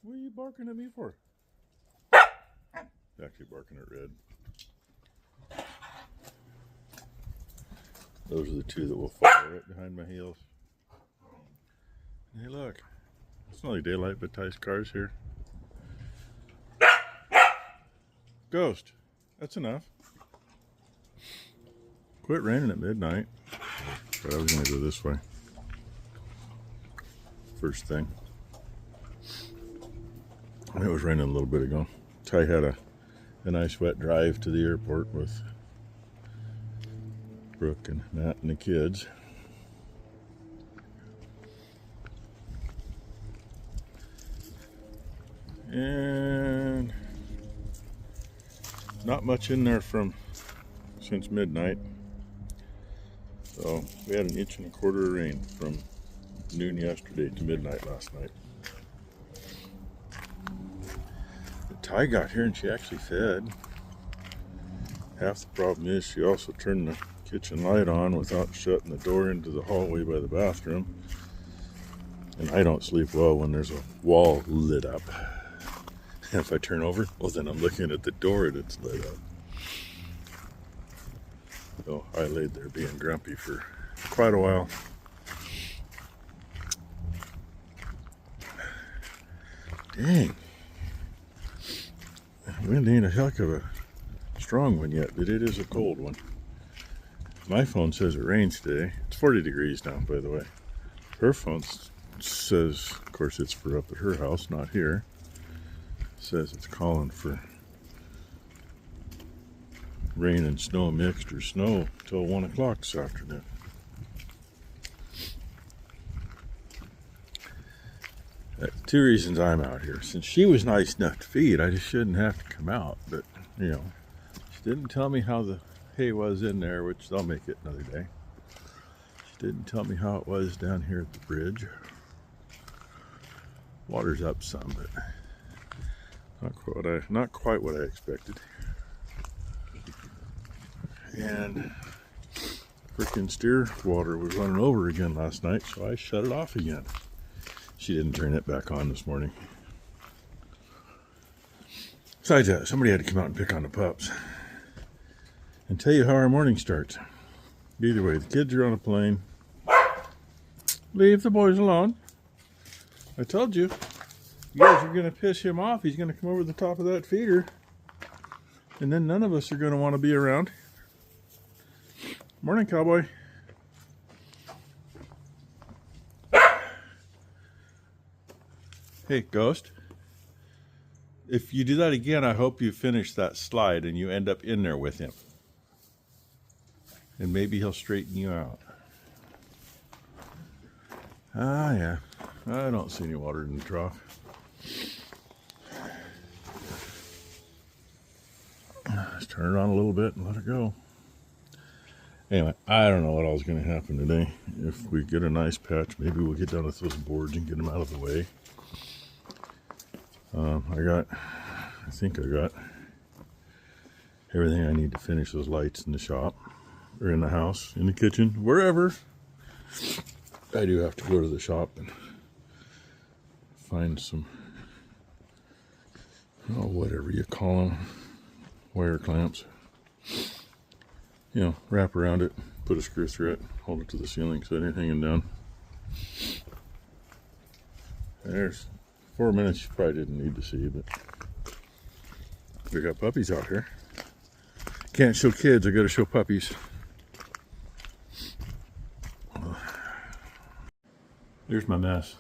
What are you barking at me for? Actually barking at Red. Those are the two that will follow right behind my heels. Hey look, it's not like daylight, but Ty's car's here. Ghost, that's enough. Quit raining at midnight. But I was gonna go this way. First thing. It was raining a little bit ago. Ty had a nice wet drive to the airport with Brooke and Matt and the kids. And not much in there since midnight. So we had 1.25 inches of rain from noon yesterday to midnight last night. But Ty got here and she actually fed. Half the problem is she also turned the kitchen light on without shutting the door into the hallway by the bathroom. And I don't sleep well when there's a wall lit up. And if I turn over, well then I'm looking at the door that's lit up. So I laid there being grumpy for quite a while. Dang. Wind ain't a heck of a strong one yet, but it is a cold one. My phone says it rains today. It's 40 degrees now, by the way. Her phone says, of course it's for up at her house, not here. Says it's calling for rain and snow mixed or snow till 1 o'clock this afternoon. Two reasons I'm out here. Since she was nice enough to feed, I just shouldn't have to come out. But, you know, she didn't tell me how the hay was in there, which I'll make it another day. She didn't tell me how it was down here at the bridge. Water's up some, but not quite what I expected. And freaking steer water was running over again last night, so I shut it off again. She didn't turn it back on this morning. Besides that, somebody had to come out and pick on the pups and tell you how our morning starts. Either way, the kids are on a plane. Leave the boys alone. I told you. You guys are going to piss him off. He's going to come over the top of that feeder. And then none of us are going to want to be around. Morning, cowboy. Hey, Ghost. If you do that again, I hope you finish that slide and you end up in there with him. And maybe he'll straighten you out. Ah, yeah. I don't see any water in the trough. Let's turn it on a little bit and let it go. Anyway, I don't know what all's going to happen today. If we get a nice patch, maybe we'll get down with those boards and get them out of the way. I think I got everything I need to finish those lights in the shop, or in the house, in the kitchen, wherever. I do have to go to the shop and find some, whatever you call them, wire clamps. You know, wrap around it, put a screw through it, hold it to the ceiling so it ain't hanging down. There's 4 minutes you probably didn't need to see, but we got puppies out here. Can't show kids, I gotta show puppies. There's my mess.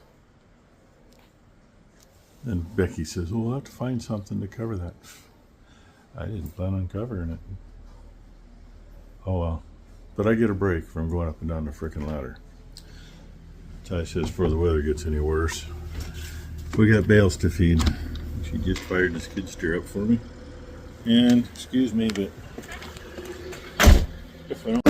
And Becky says, well, we'll have to find something to cover that. I didn't plan on covering it. Oh well. But I get a break from going up and down the frickin' ladder. Ty says before the weather gets any worse. We got bales to feed. She just fired the skid steer up for me. And, excuse me, but if I don't...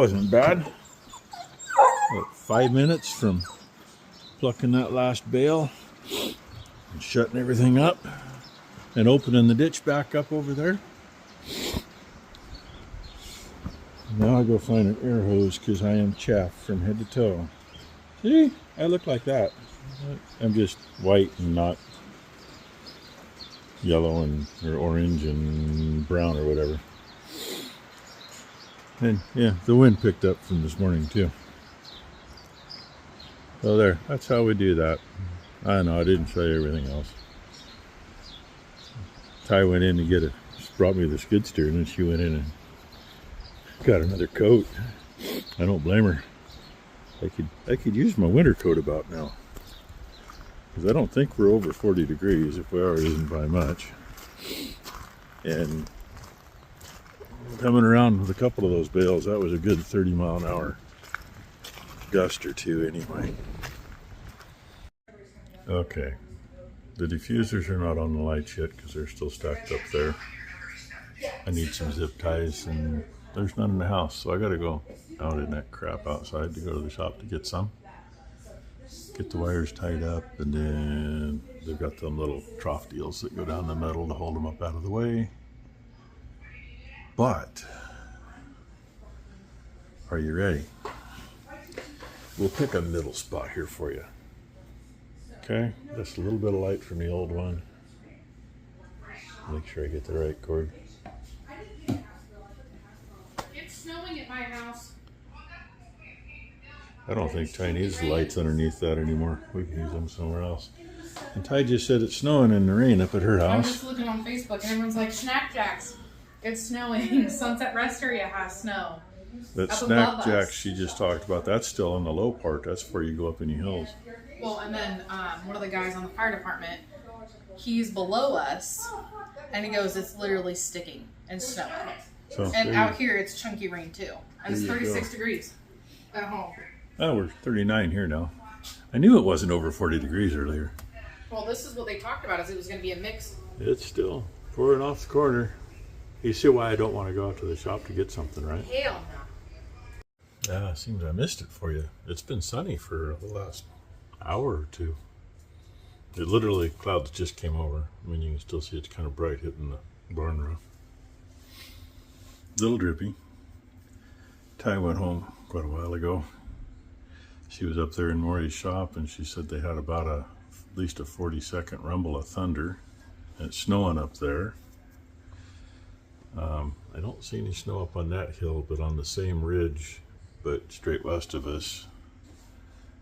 wasn't bad. About 5 minutes from plucking that last bale and shutting everything up and opening the ditch back up over there. Now I go find an air hose because I am chaffed from head to toe. See, I look like that. I'm just white and not yellow and or orange and brown or whatever. And yeah, the wind picked up from this morning too. So there, that's how we do that. I know I didn't show you everything else. Ty went in to get it. She brought me the skid steer, and then she went in and got another coat. I don't blame her. I could use my winter coat about now, because I don't think we're over 40 degrees. If we are, it isn't by much. And coming around with a couple of those bales, that was a good 30-mile-an-hour gust or two anyway. Okay, the diffusers are not on the lights yet because they're still stacked up there. I need some zip ties, and there's none in the house, so I gotta go out in that crap outside to go to the shop to get some. Get the wires tied up, and then they've got them little trough deals that go down the middle to hold them up out of the way. But, are you ready? We'll pick a middle spot here for you. Okay, just a little bit of light from the old one. Make sure I get the right cord. It's snowing at my house. I don't think Ty needs the lights underneath that anymore. We can use them somewhere else. And Ty just said it's snowing in the rain up at her I'm house. just looking on Facebook and everyone's like, Snack Jacks, it's snowing. Sunset Rest Area has snow. That Up Snack above Jack us. she just talked about, that's still on the low part. That's before you go up any hills. Well, and then one of the guys on the fire department, he's below us, and he goes, it's literally sticking and snowing. So And out here, it's chunky rain too. And it's There you 36 go. degrees at home. Oh, we're 39 here now. I knew it wasn't over 40 degrees earlier. Well, this is what they talked about, is it was going to be a mix. It's still pouring off the corner. You see why I don't want to go out to the shop to get something, right? Hell no. Yeah, seems I missed it for you. It's been sunny for the last hour or two. It literally, clouds just came over. I mean, you can still see it's kind of bright hitting the barn roof. Little drippy. Ty went home quite a while ago. She was up there in Maury's shop, and she said they had about at least a 40-second rumble of thunder. And it's snowing up there. I don't see any snow up on that hill, but on the same ridge, but straight west of us,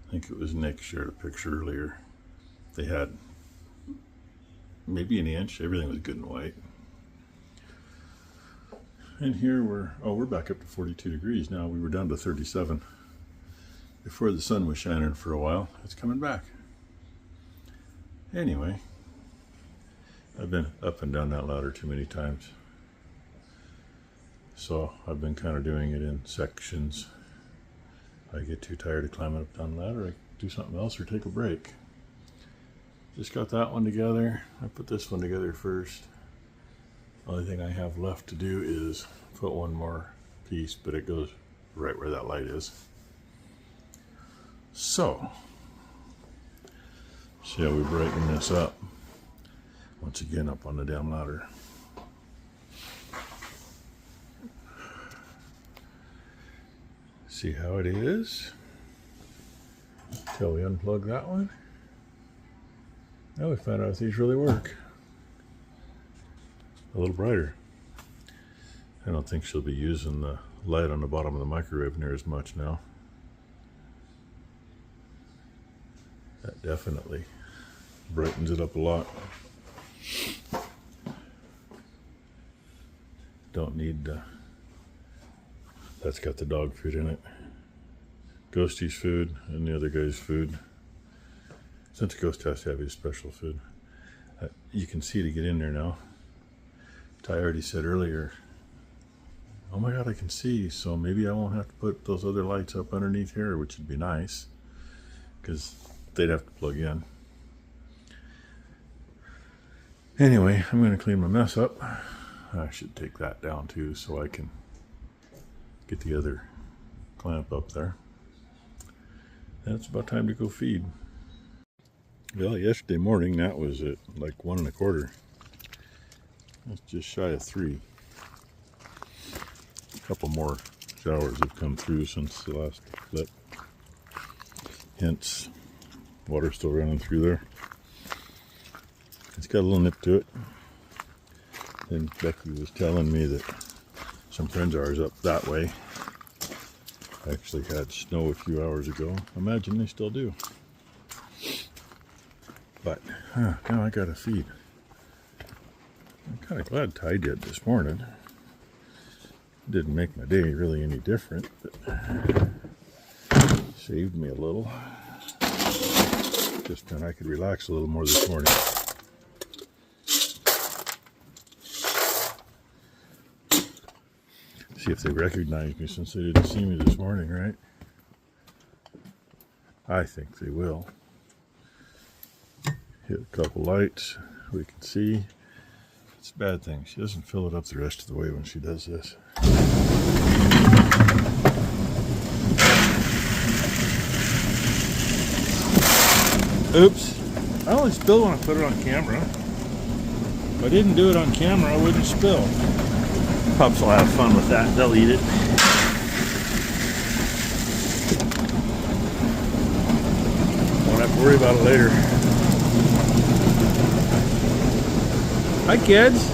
I think it was Nick shared a picture earlier. They had maybe an inch. Everything was good and white. And here we're back up to 42 degrees now. We were down to 37 before the sun was shining for a while. It's coming back. Anyway, I've been up and down that ladder too many times. So I've been kind of doing it in sections. I get too tired of climbing up down the ladder, I do something else or take a break. Just got that one together. I put this one together first. Only thing I have left to do is put one more piece, but it goes right where that light is. So, see how we brighten this up. Once again, up on the damn ladder. See how it is until we unplug that one. Now we found out if these really work. A little brighter. I don't think she'll be using the light on the bottom of the microwave near as much now. That definitely brightens it up a lot. Don't need that's got the dog food in it. Ghosty's food and the other guy's food. Since Ghost has to have his special food. You can see to get in there now. Ty already said earlier, oh my god, I can see, so maybe I won't have to put those other lights up underneath here, which would be nice, because they'd have to plug in. Anyway, I'm going to clean my mess up. I should take that down too, so I can get the other clamp up there. And it's about time to go feed. Well, yesterday morning, that was at like 1 1/4. That's just shy of 3. A couple more showers have come through since the last flip. Hence, water still running through there. It's got a little nip to it. And Becky was telling me that some friends of ours up that way actually had snow a few hours ago. Imagine they still do. But now I gotta feed. I'm kind of glad Ty did this morning. Didn't make my day really any different, but saved me a little. Just then I could relax a little more this morning. See if they recognize me since they didn't see me this morning, right? I think they will. Hit a couple lights, we can see. It's a bad thing. She doesn't fill it up the rest of the way when she does this. Oops. I only spill when I put it on camera. If I didn't do it on camera, I wouldn't spill. Pups will have fun with that. They'll eat it. Won't have to worry about it later. Hi, kids.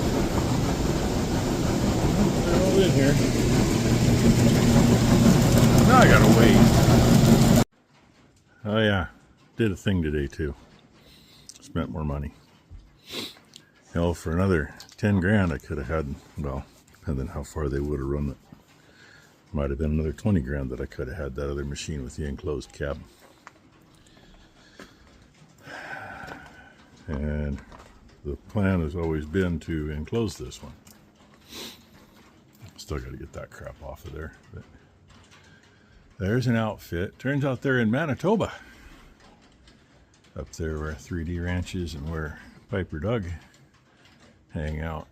They're all in here. Now I gotta wait. Oh yeah, did a thing today too. Spent more money. Hell, for another 10 grand I could have had, well, depending on how far they would have run it. Might have been another 20 grand that I could have had that other machine with the enclosed cab. And the plan has always been to enclose this one. Still got to get that crap off of there. But there's an outfit. Turns out they're in Manitoba. Up there where 3D Ranches and where Piper Doug hang out.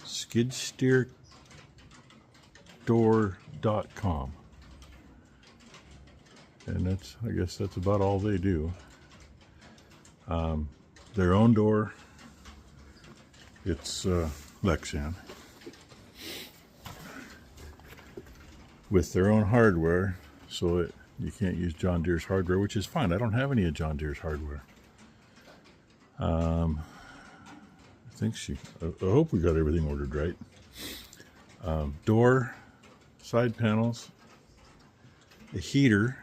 skidsteerdoor.com, and that's, I guess that's about all they do. Their own door, it's Lexan, with their own hardware, so you can't use John Deere's hardware, which is fine. I don't have any of John Deere's hardware. I hope we got everything ordered right. Door, side panels, a heater,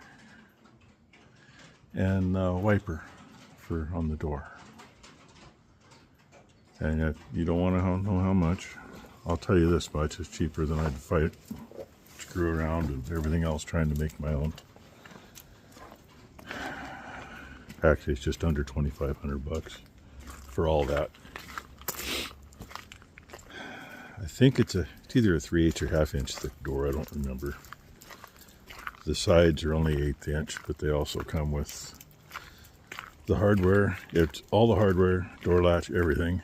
and a wiper for on the door. And you don't want to know how much. I'll tell you this much: it's cheaper than I'd fight, screw around, and everything else trying to make my own. Actually, it's just under $2,500 for all that. I think it's either a 3/8 or 1/2 inch thick door. I don't remember. The sides are only 1/8 inch, but they also come with the hardware. It's all the hardware, door latch, everything,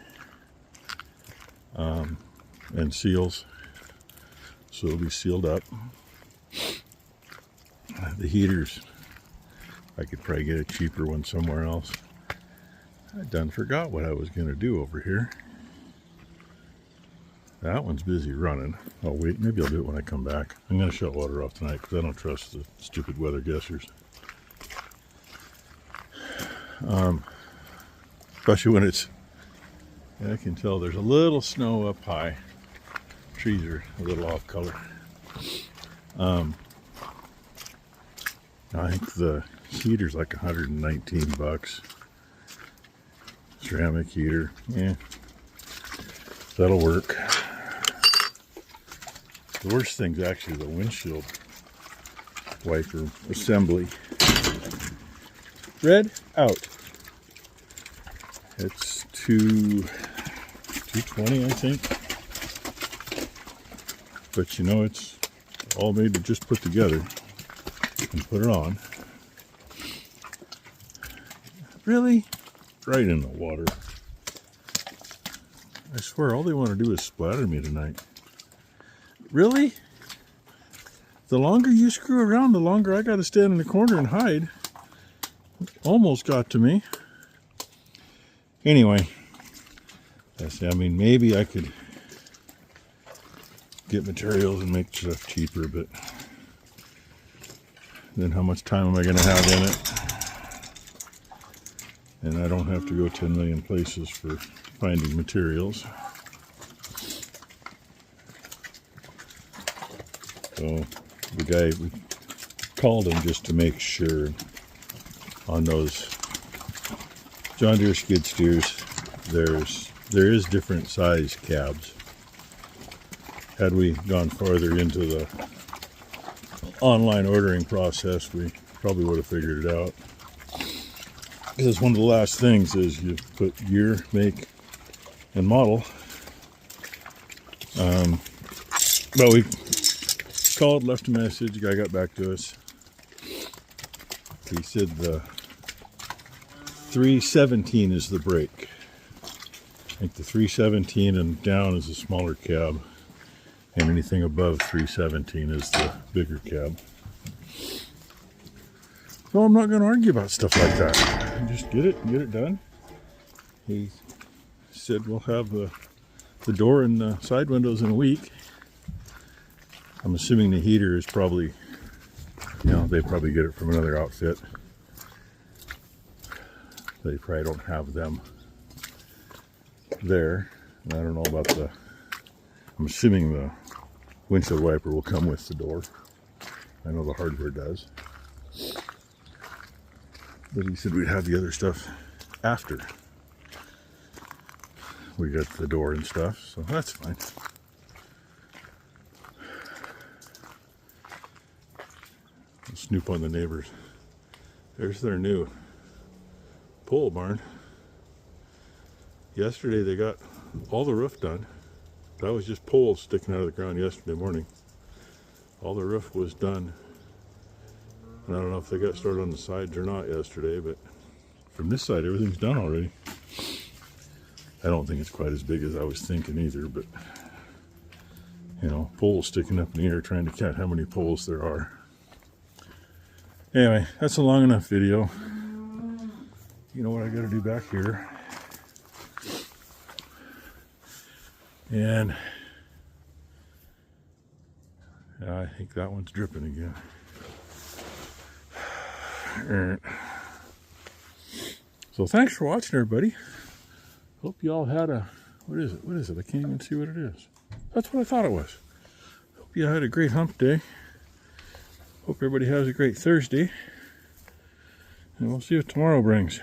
and seals. So it'll be sealed up. The heaters, I could probably get a cheaper one somewhere else. I done forgot what I was going to do over here. That one's busy running. Oh wait, maybe I'll do it when I come back. I'm going to shut water off tonight because I don't trust the stupid weather guessers. Especially when it's, I can tell there's a little snow up high. Trees are a little off color. I think the heater's like $119. Ceramic heater, yeah, that'll work. The worst thing's actually the windshield wiper assembly. Red out. It's $220, I think. But you know, it's all made to just put together and put it on. Really? Right in the water. I swear, all they want to do is splatter me tonight. Really? The longer you screw around, the longer I got to stand in the corner and hide. Almost got to me. Anyway, I mean, maybe I could get materials and make stuff cheaper, but then how much time am I going to have in it? And I don't have to go 10 million places for finding materials. So the guy, we called him just to make sure on those John Deere skid steers. There is different size cabs. Had we gone farther into the online ordering process, we probably would have figured it out. Because one of the last things is you put year, make, and model. But we called, left a message, the guy got back to us. He said the 317 is the brake. I think the 317 and down is a smaller cab, and anything above 317 is the bigger cab. So I'm not going to argue about stuff like that. Just get it and get it done. He said we'll have the door and the side windows in a week. I'm assuming the heater is probably, they probably get it from another outfit. They probably don't have them there. And I don't know about I'm assuming the windshield wiper will come with the door. I know the hardware does. But he said we'd have the other stuff after we got the door and stuff, so that's fine. I'll snoop on the neighbors. There's their new pole barn. Yesterday they got all the roof done. That was just poles sticking out of the ground yesterday morning. All the roof was done. And I don't know if they got started on the sides or not yesterday, but from this side everything's done already. I don't think it's quite as big as I was thinking either, but poles sticking up in the air trying to count how many poles there are. Anyway, that's a long enough video. You know what I got to do back here. And yeah, I think that one's dripping again. Alright. So thanks for watching, everybody. Hope you all had a, what is it? I can't even see what it is. That's what I thought it was. Hope you had a great hump day. Hope everybody has a great Thursday. And we'll see what tomorrow brings.